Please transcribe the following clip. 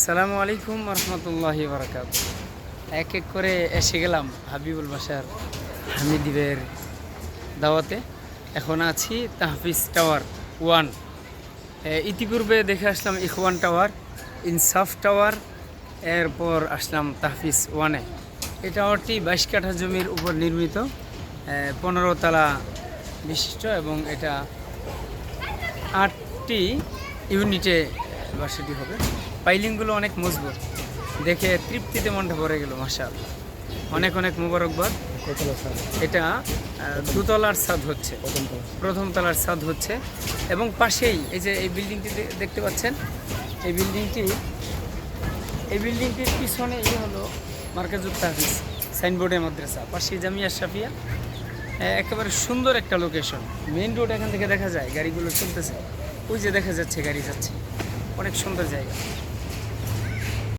আসসালামু আলাইকুম রহমতুল্লাহি বারাকাতুহু। এক এক করে এসে গেলাম হাবিবুল বাসার হামিদিবের দাওয়াতে। এখন আছি তাহফিজ টাওয়ার 1। ইতিপূর্বে দেখে আসলাম ইখওয়ান টাওয়ার, ইনসাফ টাওয়ার, এরপর আসলাম তাহফিজ 1-এ। এই টাওয়ারটি 22 কাঠা জমির উপর নির্মিত, 15 তলা বিশিষ্ট এবং এটা 8টি ইউনিটে বাসাটি হবে। পাইলিংগুলো অনেক মজবুত, দেখে তৃপ্তিতে মনটা ভরে গেল। মাশাআল্লাহ, অনেক অনেক মুবারকবাদ। এটা দুতলার ছাদ হচ্ছে, প্রথম তলার ছাদ হচ্ছে এবং পাশেই এই যে এই বিল্ডিংটি দেখতে পাচ্ছেন, এই বিল্ডিংটির পিছনে হলো মার্কাজুত তাহফিজ সাইনবোর্ডের মাদ্রাসা, পাশে জামিয়া শাফিয়া। একেবারে সুন্দর একটা লোকেশন, মেইন রোড এখান থেকে দেখা যায়, গাড়িগুলো চলতেছে, ওই যে দেখা যাচ্ছে গাড়ি যাচ্ছে, অনেক সুন্দর জায়গা।